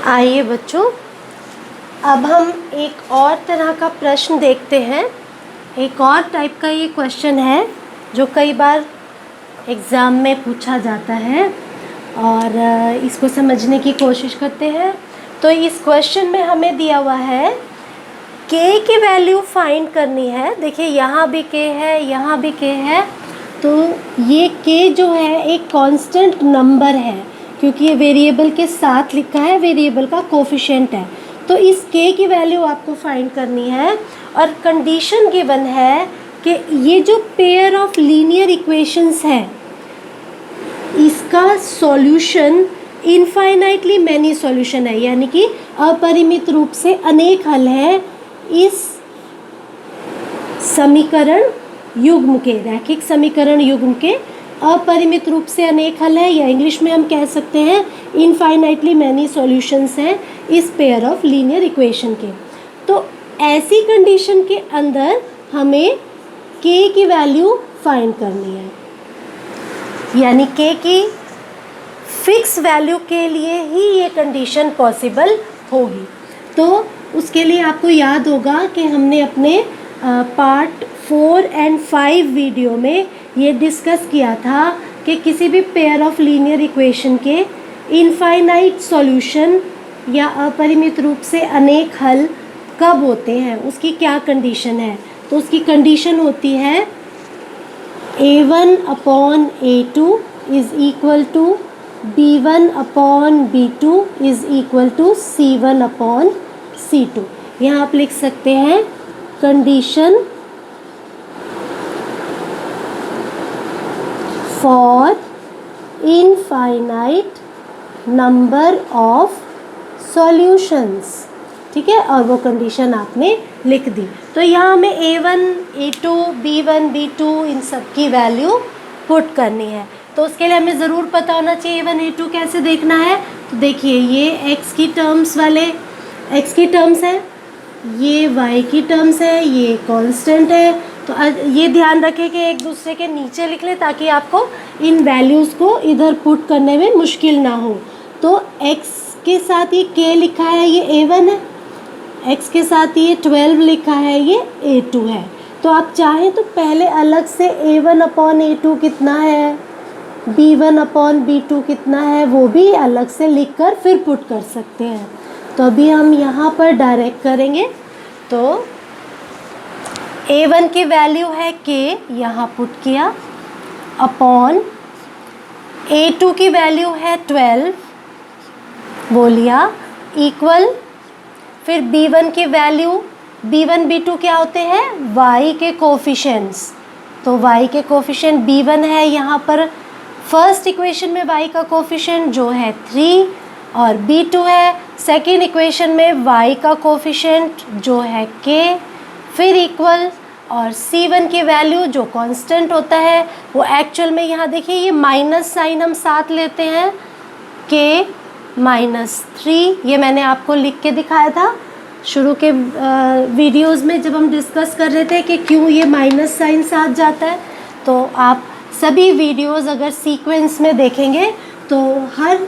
आइए बच्चों, अब हम एक और तरह का प्रश्न देखते हैं। एक और टाइप का ये क्वेश्चन है जो कई बार एग्ज़ाम में पूछा जाता है और इसको समझने की कोशिश करते हैं। तो इस क्वेश्चन में हमें दिया हुआ है k की वैल्यू फाइंड करनी है। देखिए यहाँ भी k है, यहाँ भी k है, तो ये k जो है एक कांस्टेंट नंबर है क्योंकि ये वेरिएबल के साथ लिखा है, वेरिएबल का कोफिशिएंट है। तो इस k की वैल्यू आपको फाइंड करनी है और कंडीशन गिवन है कि ये जो पेयर ऑफ लीनियर इक्वेशंस है इसका सॉल्यूशन इनफाइनाइटली मैनी सॉल्यूशन है, यानी कि अपरिमित रूप से अनेक हल है इस समीकरण युग्म के, रैखिक समीकरण युग्म के अपरिमित रूप से अनेक हल है, या इंग्लिश में हम कह सकते हैं इनफाइनाइटली मैनी सॉल्यूशंस हैं इस पेयर ऑफ लीनियर इक्वेशन के। तो ऐसी कंडीशन के अंदर हमें k की वैल्यू फाइंड करनी है, यानी k की फिक्स वैल्यू के लिए ही ये कंडीशन पॉसिबल होगी। तो उसके लिए आपको याद होगा कि हमने अपने पार्ट 4 एंड 5 वीडियो में ये डिस्कस किया था कि किसी भी पेयर ऑफ लीनियर इक्वेशन के इनफाइनाइट सॉल्यूशन या अपरिमित रूप से अनेक हल कब होते हैं, उसकी क्या कंडीशन है। तो उसकी कंडीशन होती है a1 upon a2 is equal to b1 upon b2 is equal to c1 upon c2। यहाँ आप लिख सकते हैं condition for infinite number of solutions, ठीक है, और वो कंडीशन आपने लिख दी। तो यहाँ हमें a1, a2, b1, b2 इन सब की वैल्यू पुट करनी है। तो उसके लिए हमें ज़रूर पता होना चाहिए a1, a2 कैसे देखना है। तो देखिए ये x की टर्म्स वाले x की टर्म्स है, ये y की टर्म्स है, ये कांस्टेंट है। तो ये ध्यान रखें कि एक दूसरे के नीचे लिख लें ताकि आपको इन वैल्यूज़ को इधर पुट करने में मुश्किल ना हो। तो x के साथ ये k लिखा है, ये a1 है, x के साथ ये 12 लिखा है, ये a2 है। तो आप चाहें तो पहले अलग से a1 अपॉन a2 कितना है, b1 अपॉन b2 कितना है, वो भी अलग से लिखकर फिर पुट कर सकते हैं। तो अभी हम यहाँ पर डायरेक्ट करेंगे। तो a1 की वैल्यू है k, यहाँ पुट किया, अपॉन a2 की वैल्यू है 12, वो लिया, इक्वल फिर b1 की वैल्यू, b1 b2 क्या होते हैं, y के कोफिशिएंट्स। तो y के कोफिशिएंट b1 है, यहाँ पर फर्स्ट इक्वेशन में y का कोफिशिएंट जो है 3 और b2 है सेकेंड इक्वेशन में y का कोफिशिएंट जो है k, फिर इक्वल, और c1 की वैल्यू जो कांस्टेंट होता है वो एक्चुअल में यहाँ देखिए ये माइनस साइन हम साथ लेते हैं, k -3, ये मैंने आपको लिख के दिखाया था शुरू के वीडियोस में जब हम डिस्कस कर रहे थे कि क्यों ये माइनस साइन साथ जाता है। तो आप सभी वीडियोस अगर सीक्वेंस में देखेंगे तो हर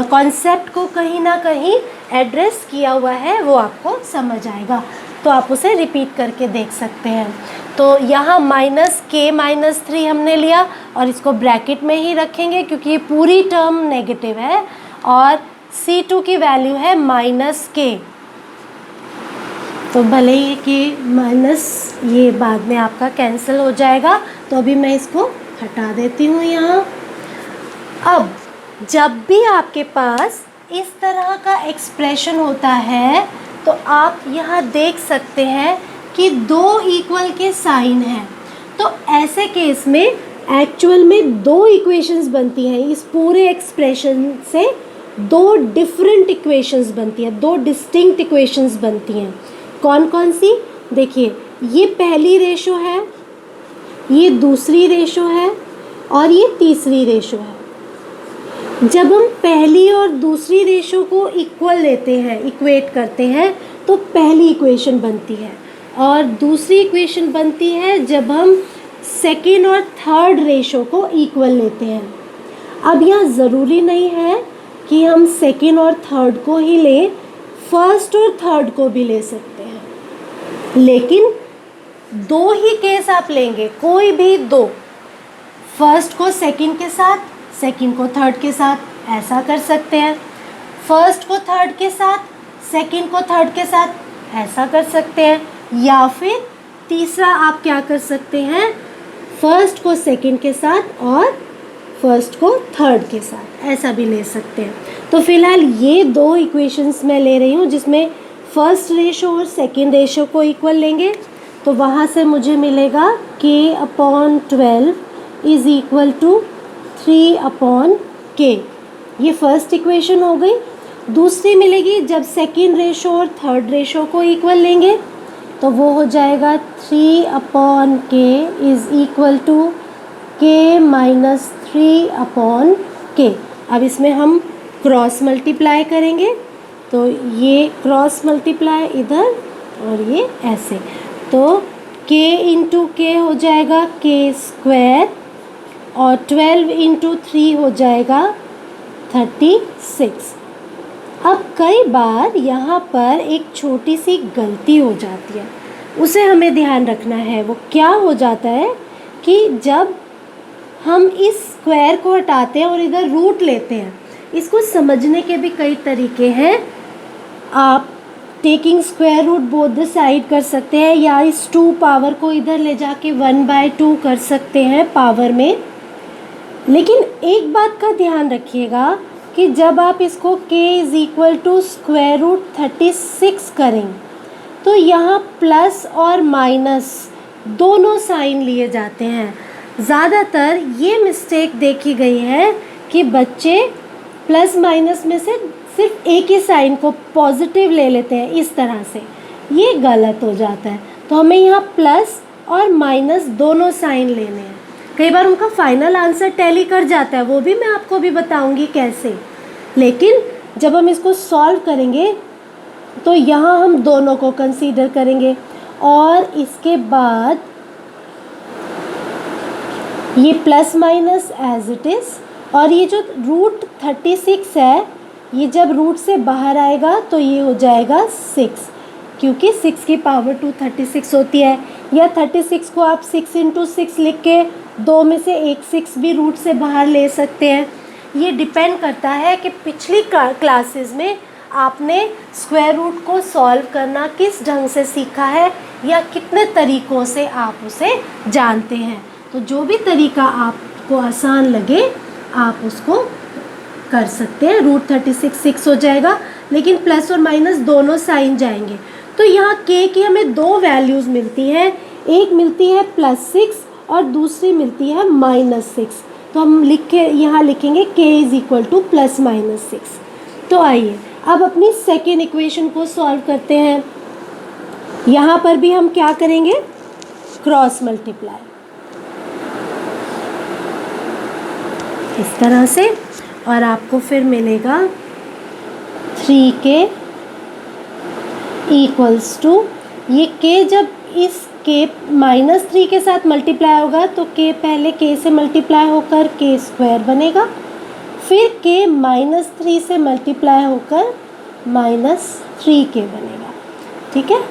कॉन्सेप्ट को कहीं ना कहीं एड्रेस किया हुआ है, वो आपको समझ आएगा। तो आप उसे रिपीट करके देख सकते हैं। तो यहाँ -k-3 हमने लिया और इसको ब्रैकेट में ही रखेंगे क्योंकि ये पूरी टर्म नेगेटिव है, और c2 की वैल्यू है -k। तो भले ही कि माइनस ये बाद में आपका कैंसिल हो जाएगा, तो अभी मैं इसको हटा देती हूँ यहाँ। अब जब भी आपके पास इस तरह का एक्सप्रेशन होता है तो आप यहाँ देख सकते हैं कि दो इक्वल के साइन हैं। तो ऐसे केस में एक्चुअल में दो इक्वेशंस बनती हैं, इस पूरे एक्सप्रेशन से दो डिफरेंट इक्वेशंस बनती हैं, दो डिस्टिंक्ट इक्वेशंस बनती हैं। कौन कौन सी, देखिए ये पहली रेशो है, ये दूसरी रेशो है और ये तीसरी रेशो है। जब हम पहली और दूसरी रेशो को इक्वल लेते हैं, इक्वेट करते हैं, तो पहली इक्वेशन बनती है, और दूसरी इक्वेशन बनती है जब हम सेकेंड और थर्ड रेशो को इक्वल लेते हैं। अब यहाँ ज़रूरी नहीं है कि हम सेकेंड और थर्ड को ही लें, फर्स्ट और थर्ड को भी ले सकते हैं, लेकिन दो ही केस आप लेंगे, कोई भी दो, फर्स्ट को सेकेंड के साथ, सेकेंड को थर्ड के साथ, ऐसा कर सकते हैं। फर्स्ट को थर्ड के साथ, सेकेंड को थर्ड के साथ, ऐसा कर सकते हैं। या फिर तीसरा आप क्या कर सकते हैं, फर्स्ट को सेकेंड के साथ और फर्स्ट को थर्ड के साथ, ऐसा भी ले सकते हैं। तो फिलहाल ये दो इक्वेशंस मैं ले रही हूँ जिसमें फर्स्ट रेशो और सेकेंड रेशो को इक्वल लेंगे, तो वहाँ से मुझे मिलेगा k/12 is equal to 3/k। ये फर्स्ट इक्वेशन हो गई। दूसरी मिलेगी जब सेकेंड रेशो और थर्ड रेशो को इक्वल लेंगे, तो वो हो जाएगा 3/k is equal to k-3/k। अब इसमें हम क्रॉस मल्टीप्लाई करेंगे, तो ये क्रॉस मल्टीप्लाई इधर और ये ऐसे, तो k इंटू के हो जाएगा k² और 12 इंटू 3 हो जाएगा 36। अब कई बार यहाँ पर एक छोटी सी गलती हो जाती है, उसे हमें ध्यान रखना है। वो क्या हो जाता है कि जब हम इस स्क्वायर को हटाते हैं और इधर रूट लेते हैं, इसको समझने के भी कई तरीके हैं। आप taking square root both the side कर सकते हैं, या इस 2 पावर को इधर ले जाके 1/2 कर सकते हैं पावर में। लेकिन एक बात का ध्यान रखिएगा कि जब आप इसको k is equal to square root 36 करें, तो यहाँ प्लस और माइनस दोनों साइन लिए जाते हैं। ज़्यादातर ये मिस्टेक देखी गई है कि बच्चे प्लस माइनस में से सिर्फ एक ही साइन को पॉजिटिव ले लेते हैं, इस तरह से ये गलत हो जाता है। तो हमें यहाँ प्लस और माइनस दोनों साइन लेने हैं। कई बार उनका फाइनल आंसर टैली कर जाता है, वो भी मैं आपको भी बताऊंगी कैसे। लेकिन जब हम इसको सॉल्व करेंगे तो यहाँ हम दोनों को कंसीडर करेंगे, और इसके बाद ये plus minus as it is, और ये जो रूट 36 है, ये जब रूट से बाहर आएगा तो ये हो जाएगा 6, क्योंकि 6 की पावर 236 होती है। या 36 को आप 6 इंटू 6 लिख के दो में से एक 6 भी रूट से बाहर ले सकते हैं। ये डिपेंड करता है कि पिछली क्लासेस में आपने स्क्वायर रूट को सॉल्व करना किस ढंग से सीखा है, या कितने तरीक़ों से आप उसे जानते हैं। तो जो भी तरीका आपको आसान लगे आप उसको कर सकते हैं। रूट 36 6 हो जाएगा, लेकिन प्लस और माइनस दोनों साइन जाएंगे। तो यहाँ k की हमें दो वैल्यूज़ मिलती हैं, एक मिलती है +6 और दूसरी मिलती है -6। तो हम यहाँ लिखेंगे k इज़ इक्वल टू +-6। तो आइए अब अपनी सेकेंड इक्वेशन को सॉल्व करते हैं। यहाँ पर भी हम क्या करेंगे, क्रॉस मल्टीप्लाई इस तरह से, और आपको फिर मिलेगा 3k इक्वल्स टू, ये k जब इस k -3 के साथ मल्टीप्लाई होगा तो k पहले k से मल्टीप्लाई होकर k² बनेगा, फिर k -3 से मल्टीप्लाई होकर -3k बनेगा। ठीक है,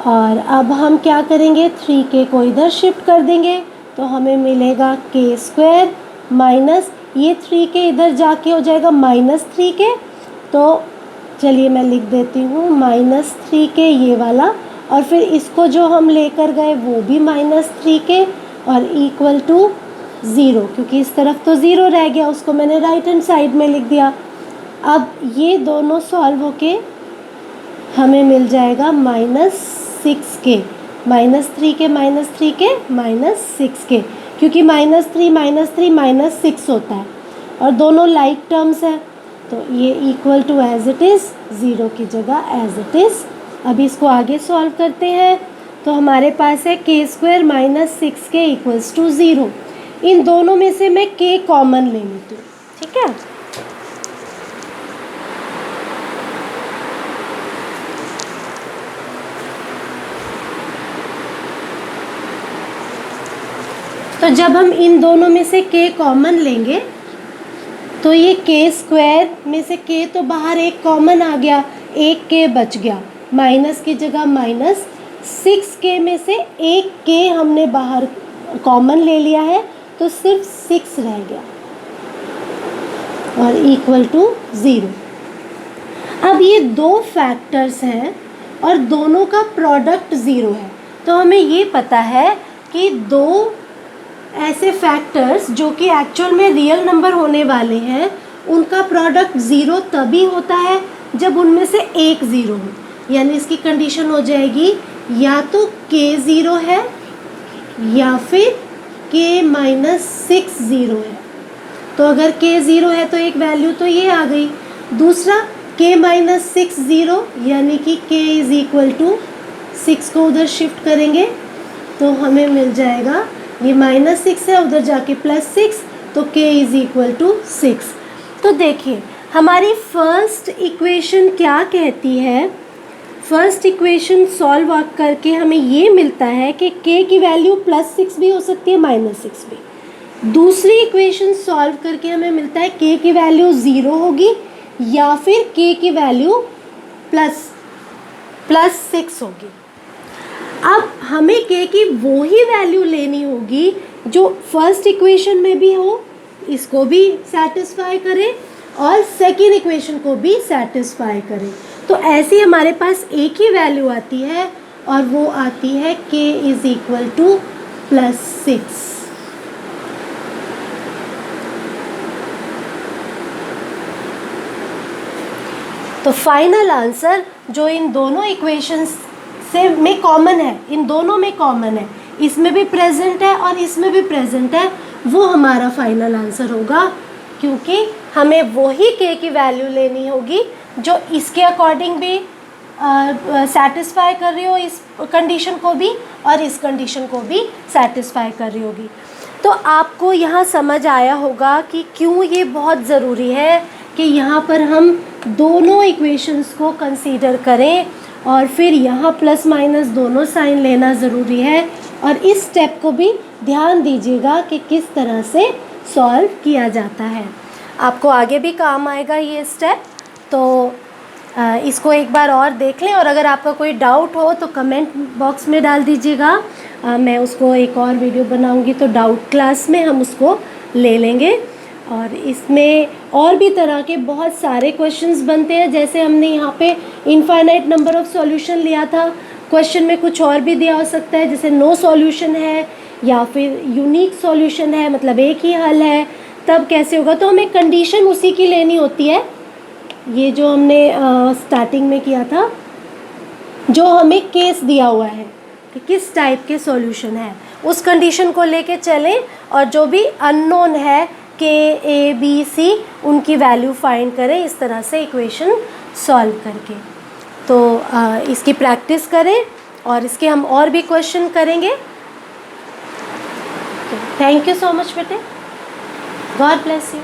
और अब हम क्या करेंगे, 3k को इधर शिफ्ट कर देंगे तो हमें मिलेगा k² माइनस ये 3k इधर जाके हो जाएगा -3k। तो चलिए मैं लिख देती हूँ -3k ये वाला, और फिर इसको जो हम लेकर गए वो भी -3k और इक्वल टू 0, क्योंकि इस तरफ तो 0 रह गया, उसको मैंने राइट हैंड साइड में लिख दिया। अब ये दोनों सॉल्व होके हमें मिल जाएगा -6k, -3k -6k, क्योंकि -3 -6 होता है और दोनों लाइक टर्म्स है, तो ये equal to as it is 0 की जगह एज इट इज़। अभी इसको आगे सॉल्व करते हैं तो हमारे पास है k² -6k इक्वल्स टू 0। इन दोनों में से मैं k कॉमन ले लेती हूँ। ठीक है, तो जब हम इन दोनों में से k कॉमन लेंगे तो ये k स्क्वायर में से k तो बाहर एक कॉमन आ गया, एक k बच गया, माइनस की जगह माइनस, 6k में से एक k हमने बाहर कॉमन ले लिया है तो सिर्फ 6 रह गया और इक्वल टू 0। अब ये दो फैक्टर्स हैं और दोनों का प्रोडक्ट 0 है, तो हमें ये पता है कि दो ऐसे फैक्टर्स जो कि एक्चुअल में रियल नंबर होने वाले हैं उनका प्रोडक्ट 0 तभी होता है जब उनमें से एक 0 हो। यानी इसकी कंडीशन हो जाएगी या तो k 0 है या फिर k माइनस 6 0 है। तो अगर k 0 है तो एक वैल्यू तो ये आ गई, दूसरा k माइनस 6 0 यानी कि k इज़ इक्वल टू 6 को उधर शिफ्ट करेंगे तो हमें मिल जाएगा, ये माइनस 6 है उधर जाके प्लस 6 तो k इज़ इक्वल टू 6। तो देखिए हमारी फर्स्ट इक्वेशन क्या कहती है, फर्स्ट इक्वेशन सॉल्व करके हमें ये मिलता है कि k की वैल्यू प्लस 6 भी हो सकती है माइनस 6 भी। दूसरी इक्वेशन सॉल्व करके हमें मिलता है k की वैल्यू 0 होगी या फिर k की वैल्यू प्लस 6 होगी। अब हमें k की वो ही वैल्यू लेनी होगी जो फर्स्ट इक्वेशन में भी हो, इसको भी सेटिस्फाई करे और सेकेंड इक्वेशन को भी सेटिस्फाई करे। तो ऐसे हमारे पास एक ही वैल्यू आती है और वो आती है k is equal two plus 6। तो फाइनल आंसर जो इन दोनों इक्वेशंस से में कॉमन है, इन दोनों में कॉमन है, इसमें भी प्रेजेंट है और इसमें भी प्रेजेंट है, वो हमारा फाइनल आंसर होगा, क्योंकि हमें वही k की वैल्यू लेनी होगी जो इसके अकॉर्डिंग भी सेटिस्फाई कर रही हो इस कंडीशन को भी और इस कंडीशन को भी सेटिस्फाई कर रही होगी। तो आपको यहाँ समझ आया होगा कि क्यों ये बहुत ज़रूरी है कि यहाँ पर हम दोनों इक्वेशंस को कंसीडर करें और फिर यहाँ प्लस माइनस दोनों साइन लेना ज़रूरी है। और इस स्टेप को भी ध्यान दीजिएगा कि किस तरह से सॉल्व किया जाता है, आपको आगे भी काम आएगा ये स्टेप। तो इसको एक बार और देख लें और अगर आपका कोई डाउट हो तो कमेंट बॉक्स में डाल दीजिएगा, मैं उसको एक और वीडियो बनाऊंगी तो डाउट क्लास में हम उसको ले लेंगे। और इसमें और भी तरह के बहुत सारे क्वेश्चंस बनते हैं, जैसे हमने यहाँ पे इनफाइनाइट नंबर ऑफ़ सॉल्यूशन लिया था, क्वेश्चन में कुछ और भी दिया हो सकता है, जैसे नो सॉल्यूशन है या फिर यूनिक सॉल्यूशन है, मतलब एक ही हल है, तब कैसे होगा। तो हमें कंडीशन उसी की लेनी होती है, ये जो हमने स्टार्टिंग में किया था, जो हमें केस दिया हुआ है कि किस टाइप के सॉल्यूशन है, उस कंडीशन को लेके चलें और जो भी अननोन है k a b c उनकी वैल्यू फाइंड करें इस तरह से इक्वेशन सॉल्व करके। तो इसकी प्रैक्टिस करें और इसके हम और भी क्वेश्चन करेंगे। थैंक यू सो मच बेटे, गॉड ब्लेस यू।